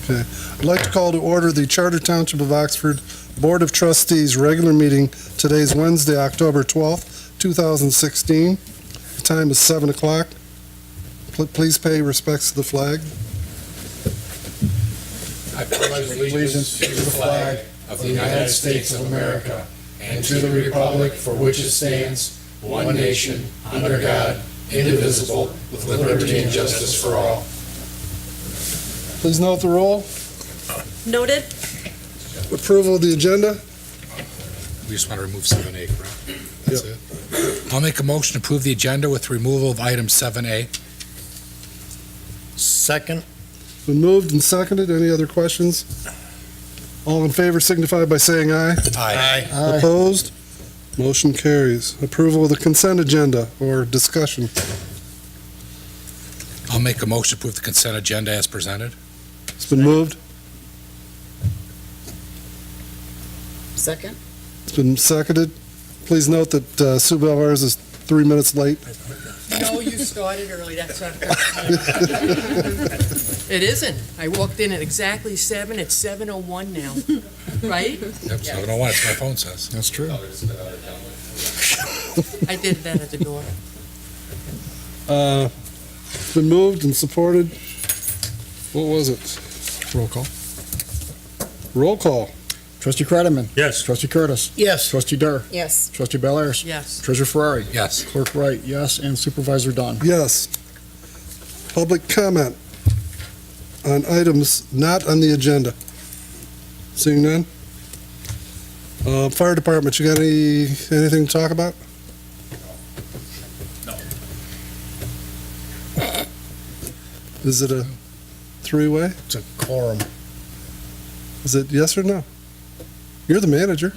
Okay. I'd like to call to order the Charter Township of Oxford Board of Trustees regular meeting. Today's Wednesday, October 12th, 2016. The time is 7 o'clock. Please pay respects to the flag. I pledge allegiance to the flag of the United States of America and to the republic for which it stands, one nation, under God, indivisible, with liberty and justice for all. Please note the roll. Noted. Approval of the agenda. We just want to remove 7A, correct? That's it. I'll make a motion to approve the agenda with removal of item 7A. Second. Been moved and seconded. Any other questions? All in favor signify by saying aye. Aye. Opposed? Motion carries. Approval of the consent agenda or discussion. I'll make a motion to approve the consent agenda as presented. It's been moved. Second. It's been seconded. Please note that Sue Belvars is 3 minutes late. No, you started early, that's not good. It isn't. I walked in at exactly 7, it's 7:01 now, right? Yep, 701, it's my phone says. That's true. I did that at the door. It's been moved and supported. What was it? Roll call. Roll call. Trustee Kretterman. Yes. Trustee Curtis. Yes. Trustee Durr. Yes. Trustee Bellairs. Yes. Treasurer Ferrari. Yes. Clerk Wright, yes, and Supervisor Dunn. Yes. Public comment on items not on the agenda. Seeing none? Fire department, you got anything to talk about? No. Is it a three-way? It's a quorum. Is it yes or no? You're the manager.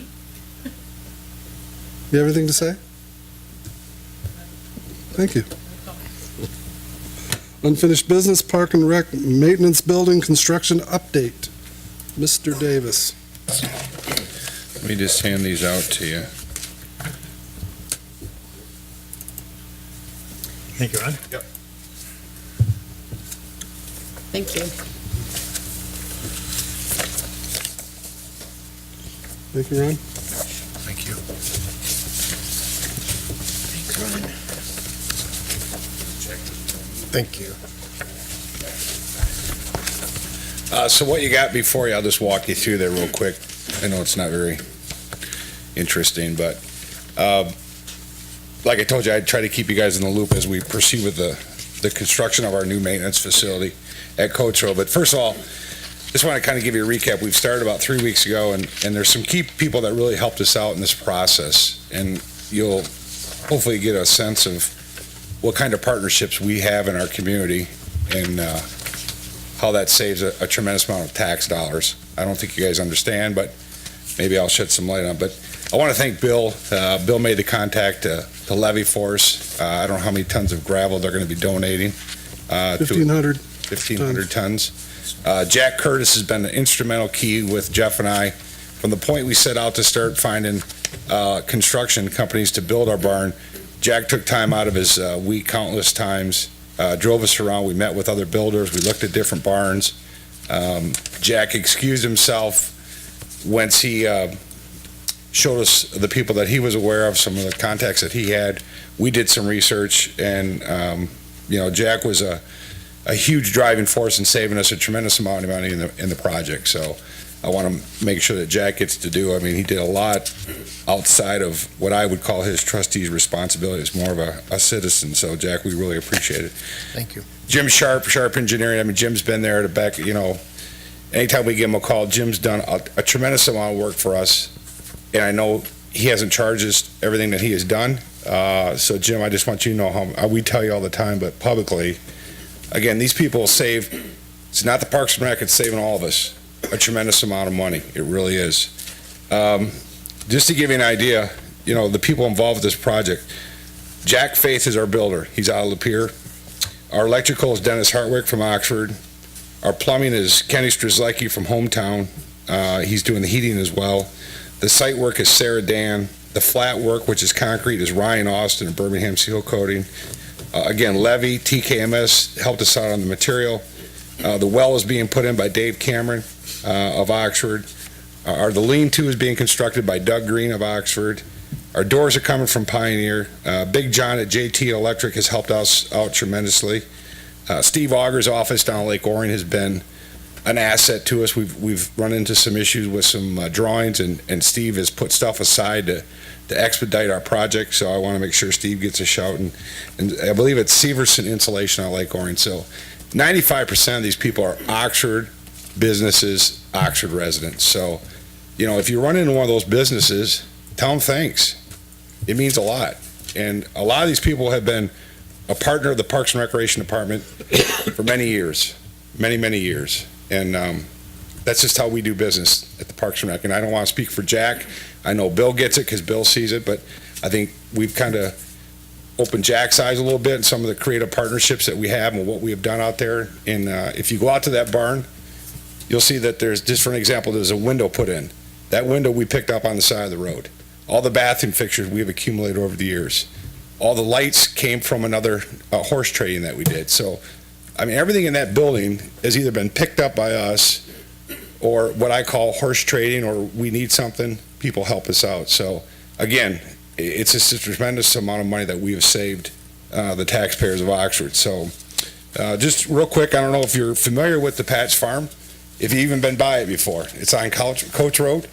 You have anything to say? Thank you. Unfinished business, park and rec, maintenance building, construction update. Mr. Davis. Let me just hand these out to you. Thank you, Ron. Yep. Thank you. Thank you, Ron. Thank you. Thank you. So what you got before you, I'll just walk you through there real quick. I know it's not very interesting, but like I told you, I'd try to keep you guys in the loop as we proceed with the construction of our new maintenance facility at Coates Road. But first of all, just want to kind of give you a recap. We've started about 3 weeks ago, and there's some key people that really helped us out in this process. And you'll hopefully get a sense of what kind of partnerships we have in our community and how that saves a tremendous amount of tax dollars. I don't think you guys understand, but maybe I'll shed some light on it. But I want to thank Bill. Bill made the contact to levy for us. I don't know how many tons of gravel they're going to be donating. 1,500 tons. Jack Curtis has been an instrumental key with Jeff and I from the point we set out to start finding construction companies to build our barn. Jack took time out of his week countless times, drove us around. We met with other builders. We looked at different barns. Jack excused himself once he showed us the people that he was aware of, some of the contacts that he had. We did some research, and Jack was a huge driving force in saving us a tremendous amount of money in the project. So I want to make sure that Jack gets to do. I mean, he did a lot outside of what I would call his trustee's responsibility as more of a citizen. So Jack, we really appreciate it. Thank you. Jim Sharp Engineering. I mean, Jim's been there to back. Anytime we give him a call, Jim's done a tremendous amount of work for us, and I know he hasn't charged us everything that he has done. So Jim, I just want you to know how we tell you all the time, but publicly. Again, these people save, it's not the Parks and Rec, it's saving all of us a tremendous amount of money. It really is. Just to give you an idea, the people involved with this project, Jack Faith is our builder. He's out of Lapeer. Our electrical is Dennis Hartwick from Oxford. Our plumbing is Kenny Strzelecki from hometown. He's doing the heating as well. The site work is Sarah Dan. The flat work, which is concrete, is Ryan Austin and Birmingham Seal Coating. Again, Levy, TKMS helped us out on the material. The well is being put in by Dave Cameron of Oxford. The lean-to is being constructed by Doug Green of Oxford. Our doors are coming from Pioneer. Big John at JT Electric has helped us out tremendously. Steve Auger's office down Lake Orion has been an asset to us. We've run into some issues with some drawings, and Steve has put stuff aside to expedite our project, so I want to make sure Steve gets a shout. And I believe it's Severson Insulation on Lake Orion. So 95% of these people are Oxford businesses, Oxford residents. So, if you run into one of those businesses, tell them thanks. It means a lot. And a lot of these people have been a partner of the Parks and Recreation Department for many years, many years. And that's just how we do business at the Parks and Rec. And I don't want to speak for Jack. I know Bill gets it because Bill sees it, but I think we've kind of opened Jack's eyes a little bit in some of the creative partnerships that we have and what we have done out there. And if you go out to that barn, you'll see that there's, just for an example, there's a window put in. That window we picked up on the side of the road. All the bathroom fixtures we've accumulated over the years. All the lights came from another horse trading that we did. So, everything in that building has either been picked up by us or what I call horse trading, or we need something, people help us out. So, again, it's just a tremendous amount of money that we have saved the taxpayers of Oxford. So, just real quick, I don't know if you're familiar with the Patch Farm, if you've even been by it before. It's on Coach Road.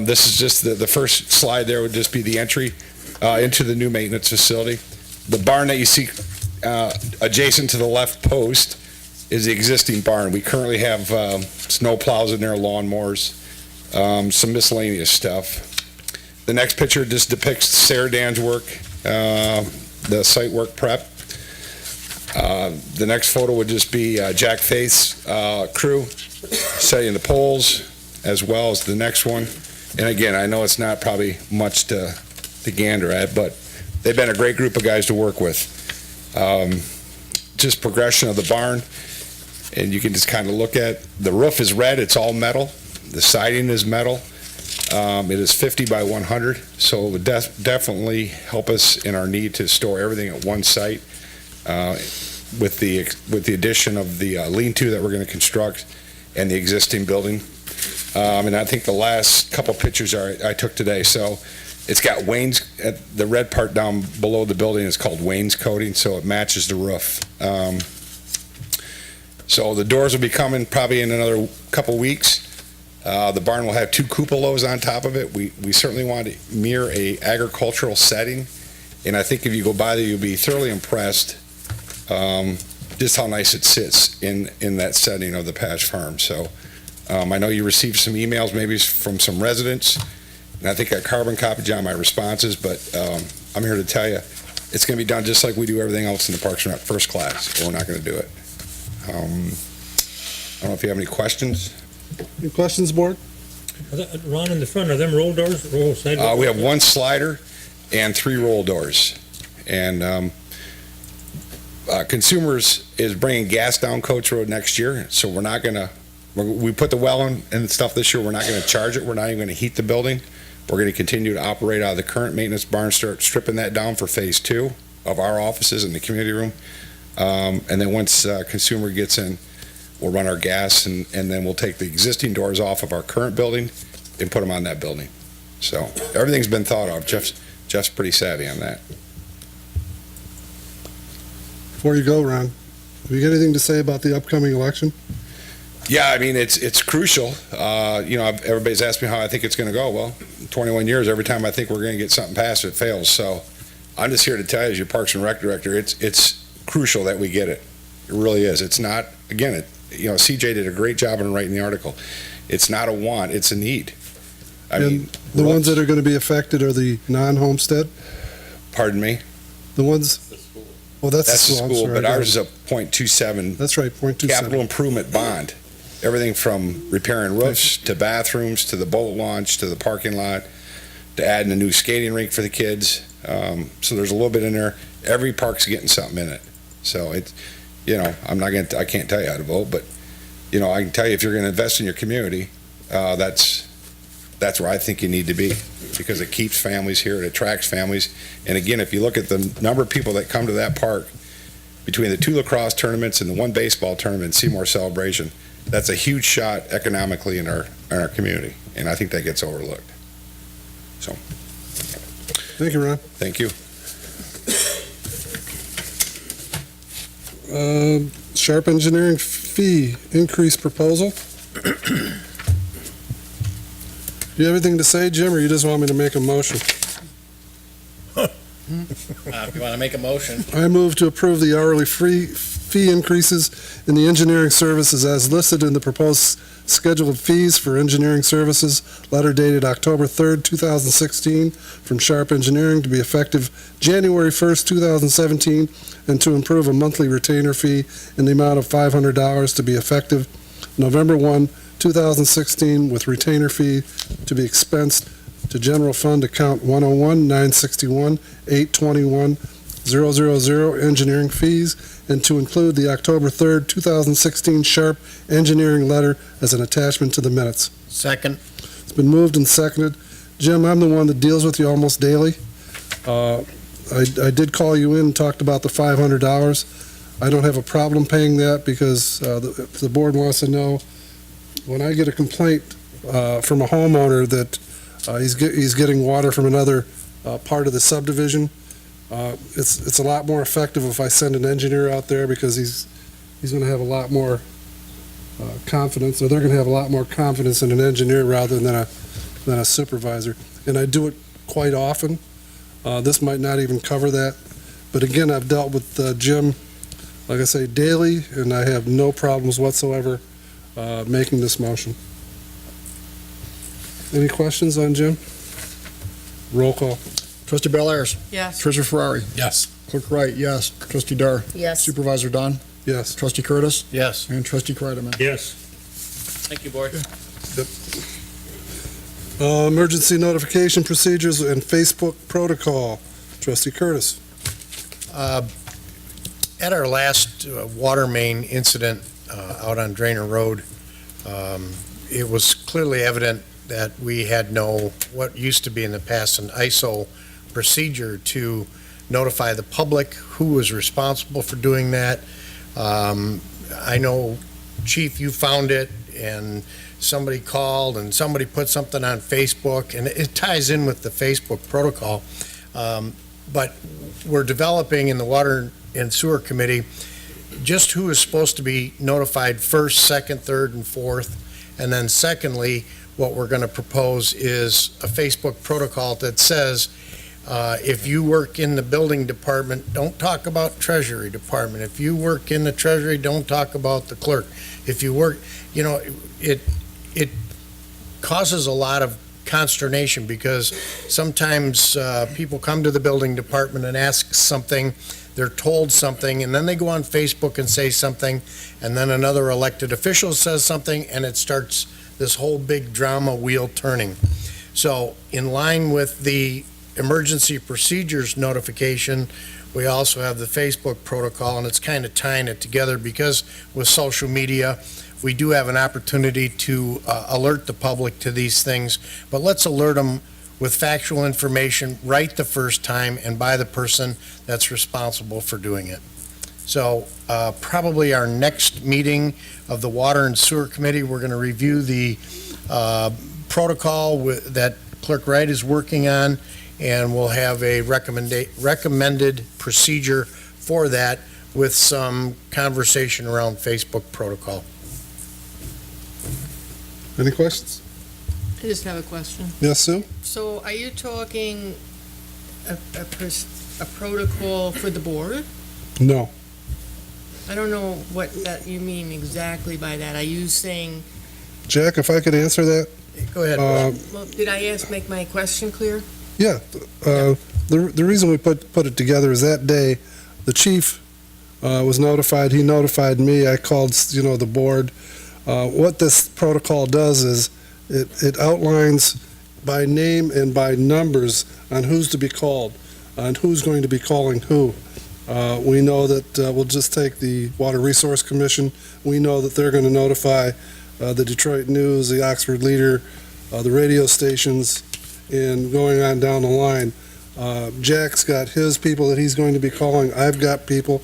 This is just the first slide there would just be the entry into the new maintenance facility. The barn that you see adjacent to the left post is the existing barn. We currently have snow plows in there, lawnmowers, some miscellaneous stuff. The next picture just depicts Sarah Dan's work, the site work prep. The next photo would just be Jack Faith's crew setting the poles, as well as the next one. And again, I know it's not probably much to gander at, but they've been a great group of guys to work with. Just progression of the barn, and you can just kind of look at, the roof is red, it's all metal. The siding is metal. It is 50 by 100, so it would definitely help us in our need to store everything at one site. With the addition of the lean-to that we're going to construct and the existing building. And I think the last couple pictures I took today. So it's got Wayne's, the red part down below the building is called wainscoting, so it matches the roof. So the doors will be coming probably in another couple weeks. The barn will have 2 cupolas on top of it. We certainly want to mirror a agricultural setting, and I think if you go by there, you'll be thoroughly impressed just how nice it sits in that setting of the Patch Farm. So I know you received some emails maybe from some residents, and I think I carbon copied you on my responses, but I'm here to tell you, it's going to be done just like we do everything else in the Parks and Rec, first class, or we're not going to do it. I don't know if you have any questions. Any questions, board? Ron, in the front, are them roll doors, roll side doors? We have 1 slider and 3 roll doors. And Consumers is bringing gas down Coach Road next year, so we're not going to, we put the well in and stuff this year, we're not going to charge it, we're not even going to heat the building. We're going to continue to operate out of the current maintenance barn, start stripping that down for phase 2 of our offices in the community room. And then once Consumer gets in, we'll run our gas, and then we'll take the existing doors off of our current building and put them on that building. So everything's been thought of. Jeff's pretty savvy on that. Before you go, Ron, have you got anything to say about the upcoming election? Yeah, I mean, it's crucial. Everybody's asked me how I think it's going to go. Well, 21 years, every time I think we're going to get something passed, it fails. So I'm just here to tell you, as your Parks and Rec director, it's crucial that we get it. It really is. It's not, again, CJ did a great job in writing the article. It's not a want, it's a need. I mean, the ones that are going to be affected are the non-homestead? Pardon me? The ones, well, that's the school, I'm school, sorry, but ours is a .27 That's right, .27. capital improvement bond. Everything from repairing roofs to bathrooms to the boat launch to the parking lot to adding a new skating rink for the kids. So there's a little bit in there. Every park's getting something in it. So it's, I can't tell you how to vote, but I can tell you if you're going to invest in your community, that's where I think you need to be, because it keeps families here, it attracts families. And again, if you look at the number of people that come to that park, between the 2 lacrosse tournaments and the 1 baseball tournament, Seymour Celebration, that's a huge shot economically in our community, and I think that gets overlooked. Thank you, Ron. Thank you. Sharp Engineering fee increase proposal. Do you have anything to say, Jim, or you just want me to make a motion? If you want to make a motion. I move to approve the hourly fee increases in the engineering services as listed in the proposed schedule of fees for engineering services, letter dated October 3rd, 2016, from Sharp Engineering to be effective January 1st, 2017, and to improve a monthly retainer fee in the amount of $500 to be effective November 1, 2016, with retainer fee to be expensed to general fund account 101-961-821-000 engineering fees, and to include the October 3rd, 2016 Sharp Engineering letter as an attachment to the minutes. Second. It's been moved and seconded. Jim, I'm the one that deals with you almost daily. I did call you in and talked about the $500. I don't have a problem paying that because the board wants to know, when I get a complaint from a homeowner that he's getting water from another part of the subdivision, it's a lot more effective if I send an engineer out there, because he's going to have a lot more confidence, or they're going to have a lot more confidence in an engineer rather than a supervisor. And I do it quite often. This might not even cover that. But again, I've dealt with Jim, like I say, daily, and I have no problems whatsoever making this motion. Any questions on Jim? Roll call. Trustee Bellairs. Yes. Treasurer Ferrari. Yes. Clerk Wright, yes. Trustee Dar. Yes. Supervisor Dunn. Yes. Trustee Curtis. Yes. And Trustee Kreidemann. Yes. Thank you, board. Emergency notification procedures and Facebook protocol. Trustee Curtis. At our last water main incident out on Drainer Road, it was clearly evident that we had what used to be in the past an ISO procedure to notify the public who was responsible for doing that. I know, Chief, you found it, and somebody called, and somebody put something on Facebook, and it ties in with the Facebook protocol. But we're developing in the Water and Sewer Committee just who is supposed to be notified first, second, third, and fourth. And then secondly, what we're going to propose is a Facebook protocol that says, if you work in the building department, don't talk about Treasury Department. If you work in the Treasury, don't talk about the clerk. If you work, it causes a lot of consternation, because sometimes people come to the building department and ask something, they're told something, and then they go on Facebook and say something, and then another elected official says something, and it starts this whole big drama wheel turning. So in line with the emergency procedures notification, we also have the Facebook protocol, and it's kind of tying it together, because with social media, we do have an opportunity to alert the public to these things, but let's alert them with factual information right the first time and by the person that's responsible for doing it. So probably our next meeting of the Water and Sewer Committee, we're going to review the protocol that Clerk Wright is working on, and we'll have a recommended procedure for that with some conversation around Facebook protocol. Any questions? I just have a question. Yes, Sue? So are you talking a protocol for the board? No. I don't know what that you mean exactly by that. Are you saying, Jack, if I could answer that? Go ahead. well, did I make my question clear? Yeah. The reason we put it together is that day, the chief was notified. He notified me. I called, the board. What this protocol does is it outlines by name and by numbers on who's to be called, on who's going to be calling who. We know that we'll just take the Water Resource Commission. We know that they're going to notify the Detroit News, the Oxford Leader, the radio stations, and going on down the line. Jack's got his people that he's going to be calling. I've got people.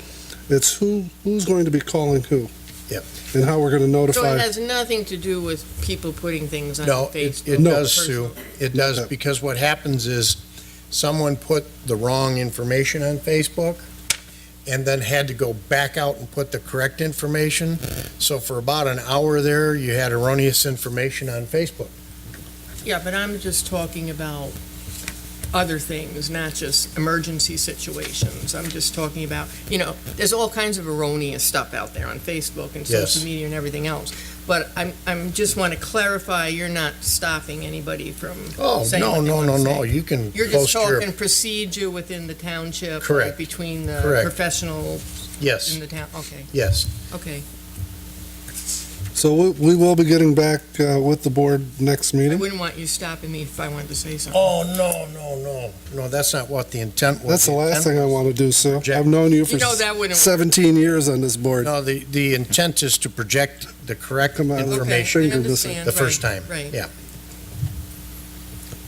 It's who's going to be calling who. Yep. And how we're going to So notify. it has nothing to do with people putting things on No, Facebook? it does, Sue. It does, No. because what happens is someone put the wrong information on Facebook and then had to go back out and put the correct information. So for about an hour there, you had erroneous information on Facebook. Yeah, but I'm just talking about other things, not just emergency situations. I'm just talking about, there's all kinds of erroneous stuff out there on Facebook and Yes. social media and everything else. But I'm just want to clarify, you're not stopping anybody from Oh, saying no, what they no, want no, to no. say. You can You're just post your, talking procedure within the township. Correct. Between the Correct. professionals yes, in the town. Okay, yes. okay. So we will be getting back with the board next I meeting. wouldn't want you stopping me if I wanted to say something. Oh, no, that's not what the intent was. That's the last thing I want to do, sir. Jack- I've known you for You know that wouldn't work. 17 years on this board. No, the intent is to project the correct Come on. Okay, information I Finger this understand, the first right, time. Right. Yeah.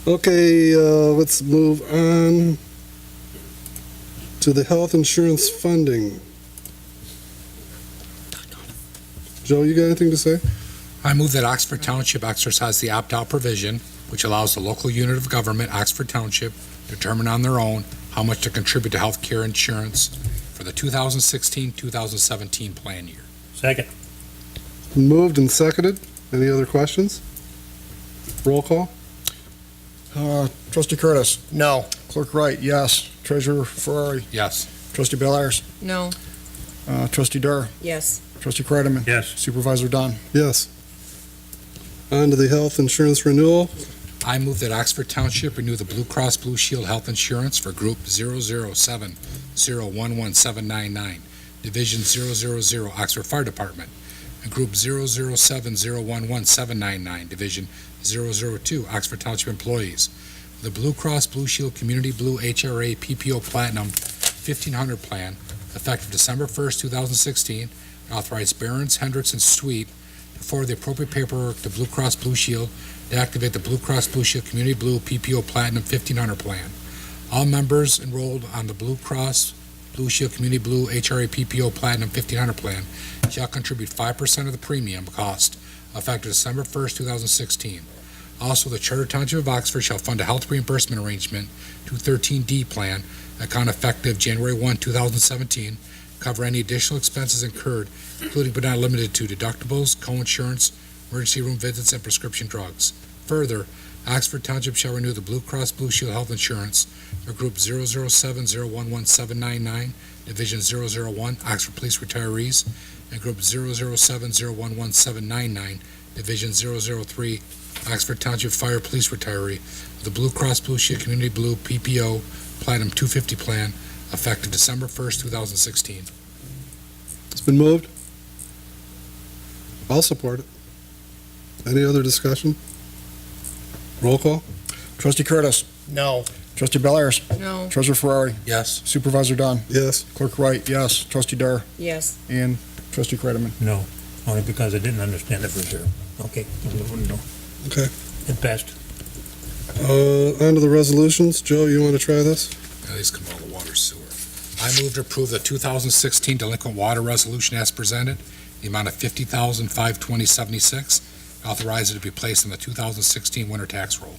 Okay, let's move on to the health insurance funding. Joe, you got anything to say? I move that Oxford Township exercise the opt-out provision, which allows the local unit of government, Oxford Township, to determine on their own how much to contribute to health care insurance for the 2016-2017 plan year. Second. Moved and seconded. Any other questions? Roll call? Trustee Curtis. No, Clerk Wright, yes. Treasurer Ferrari. Yes. Trustee Bellairs. No, Trustee Dur. Yes. Trustee Kreideman. Yes. Supervisor Dunn. Yes. On to the health insurance renewal. I move that Oxford Township renew the Blue Cross Blue Shield health insurance for Group 007011799, Division 000, Oxford Fire Department, and Group 007011799, Division 002, Oxford Township employees. The Blue Cross Blue Shield Community Blue HRA PPO Platinum 1500 plan, effective December 1st, 2016, authorize Barron's, Hendricks, and Sweet to forward the appropriate paperwork to Blue Cross Blue Shield to activate the Blue Cross Blue Shield Community Blue PPO Platinum 1500 plan. All members enrolled on the Blue Cross Blue Shield Community Blue HRA PPO Platinum 1500 plan shall contribute 5% of the premium cost effective December 1st, 2016. Also, the Charter Township of Oxford shall fund a health reimbursement arrangement 213D plan, account effective January 1, 2017, cover any additional expenses incurred, including but not limited to deductibles, co-insurance, emergency room visits, and prescription drugs. Further, Oxford Township shall renew the Blue Cross Blue Shield health insurance for Group 007011799, Division 001, Oxford Police Retirees, and Group 007011799, Division 003, Oxford Township Fire Police Retiree, the Blue Cross Blue Shield Community Blue PPO Platinum 250 plan, effective December 1st, 2016. It's been moved. I'll support it. Any other discussion? Roll call? Trustee Curtis. no, Trustee Bellairs. no, Treasurer Ferrari. Yes. Supervisor Dunn. Yes. Clerk Wright, yes. Trustee Dur. Yes. And Trustee Kreideman. No, only because I didn't understand it for sure. Okay, no. Okay. It passed. On to the resolutions. Joe, you want to try this? These come out of the water sewer. I move to approve the 2016 delinquent water resolution as presented, the amount of $50,520.76, authorize it to be placed in the 2016 winter tax roll.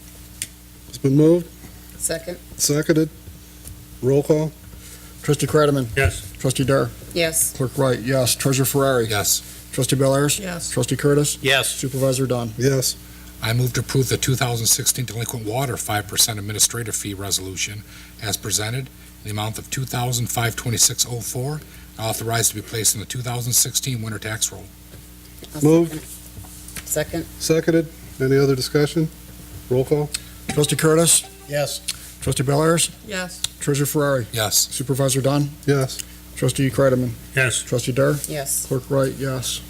It's been moved, Second. seconded. Roll call? Trustee Kreideman. Yes. Trustee Dur. Yes. Clerk Wright, yes. Treasurer Ferrari. Yes. Trustee Bellairs. yes, Trustee Curtis. yes, Supervisor Dunn. Yes. I move to approve the 2016 delinquent water 5% administrative fee resolution as presented, in the amount of $2,526.04, authorized to be placed in the 2016 winter tax roll. I'll Moved. Second. Seconded. Any other discussion? Roll call? Trustee Curtis. yes, Trustee Bellairs. yes, Treasurer Ferrari. Yes. Supervisor Dunn. Yes. Trustee Kreideman. Yes. Trustee Dur. Yes. Clerk Wright, yes.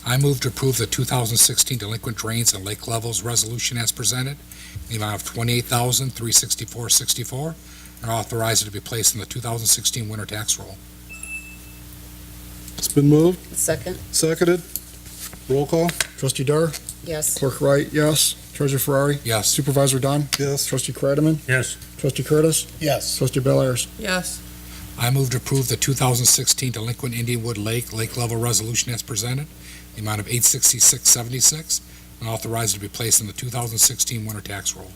I move to approve the 2016 delinquent drains and lake levels resolution as presented, in the amount of $28,364.64, and authorize it to be placed in the 2016 winter tax roll. It's been moved, Second. seconded. Roll call? Trustee Dur. Yes. Clerk Wright, yes. Treasurer Ferrari. Yes. Supervisor Dunn. Yes. Trustee Kreideman. Yes. Trustee Curtis. yes, Trustee Bellairs. yes, I move to approve the 2016 delinquent Indianwood Lake level resolution as presented, the amount of $866.76, and authorize it to be placed in the 2016 winter tax roll.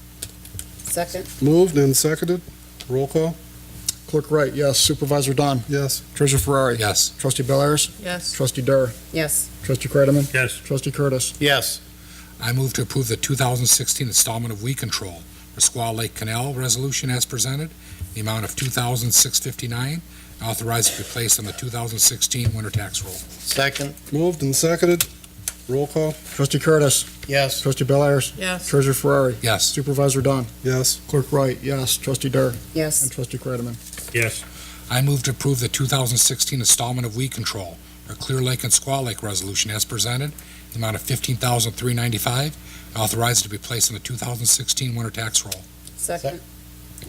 Second. Moved and seconded. Roll call? Clerk Wright, yes. Supervisor Dunn. Yes. Treasurer Ferrari. Yes. Trustee Bellairs. Yes. Trustee Dur. Yes. Trustee Kreidemann. Yes. Trustee Curtis. Yes. I move to approve the 2016 installment of weed control for Squaw Lake Canal resolution as presented, the amount of $2,659, and authorize it to be placed on the 2016 winter tax roll. Second. Moved and seconded. Roll call? Trustee Curtis. Yes. Trustee Bellairs. Yes. Treasurer Ferrari. Yes. Supervisor Dunn. Yes. Clerk Wright, yes. Trustee Dur. And Yes. Trustee Kreidemann. Yes. I move to approve the 2016 installment of weed control for Clear Lake and Squaw Lake resolution as presented, the amount of $15,395, and authorize it to be placed in the 2016 winter tax roll. Second.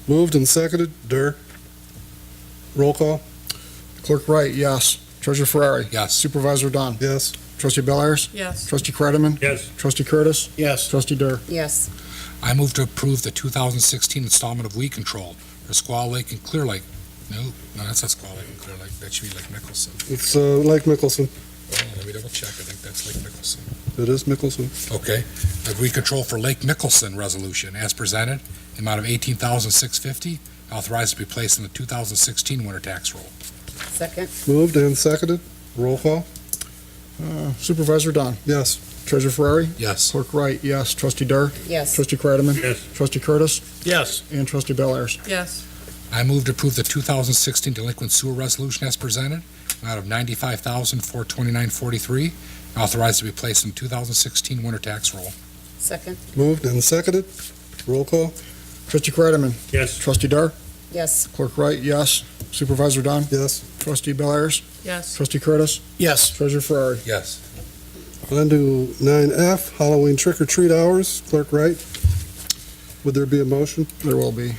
Moved and seconded. Dur. Roll call? Clerk Wright, yes. Treasurer Ferrari. Yes. Supervisor Dunn. Yes. Trustee Bellairs. Yes. Trustee Kreidemann. Yes. Trustee Curtis. Yes. Trustee Dur. Yes. I move to approve the 2016 installment of weed control for Squaw Lake and Clear Lake. No, that's not Squaw Lake and Clear Lake. That should be Lake Mickelson. It's Lake Mickelson. Oh, let me double check. I think that's Lake Mickelson. It is Mickelson. Okay. The weed control for Lake Mickelson resolution as presented, the amount of $18,650, authorized to be placed in the 2016 winter tax roll. Second. Moved and seconded. Roll call? Supervisor Dunn. Yes. Treasurer Ferrari. Yes. Clerk Wright, yes. Trustee Dur. Yes. Trustee Kreidemann. Yes. Trustee Curtis. Yes. And Trustee Bellairs. Yes. I move to approve the 2016 delinquent sewer resolution as presented, amount of $95,429.43, authorized to be placed in 2016 winter tax roll. Second. Moved and seconded. Roll call? Trustee Kreidemann. Yes. Trustee Dur. Yes. Clerk Wright, yes. Supervisor Dunn. Yes. Trustee Bellairs. Yes. Trustee Curtis. Yes. Treasurer Ferrari. Yes. On to 9F, Halloween trick or treat hours. Clerk Wright, would there be a motion? There will be.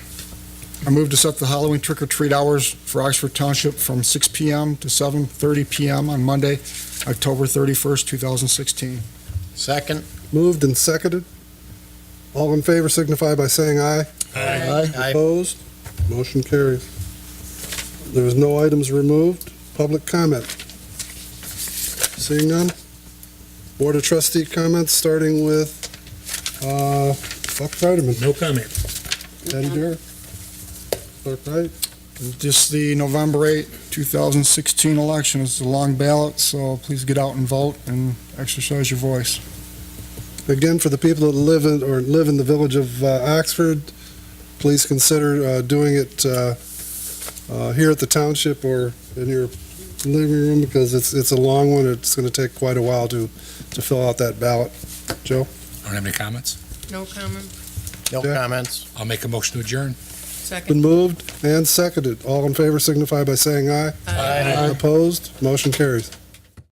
I move to set the Halloween trick or treat hours for Oxford Township from 6 p.m. to 7:30 p.m. on Monday, October 31st, 2016. Second. Moved and seconded. All in favor signify by saying aye. Aye. Aye. Opposed? Motion carries. There is no items removed. Public comment. Seeing none. Board of Trustee comments, starting with Buck Freiderman. No comment. Eddie Dur. Clerk Wright. Just the November 8, 2016 election. It's a long ballot, so please get out and vote and exercise your voice. Again, for the people that live in the village of Oxford, please consider doing it here at the township or in your living room, because it's a long one. It's going to take quite a while to fill out that ballot. Joe? I don't have any comments. No comment. No Yeah. comments. I'll make a motion to adjourn. Second. Been moved and seconded. All in favor signify by saying aye. Aye. Opposed? Motion carries.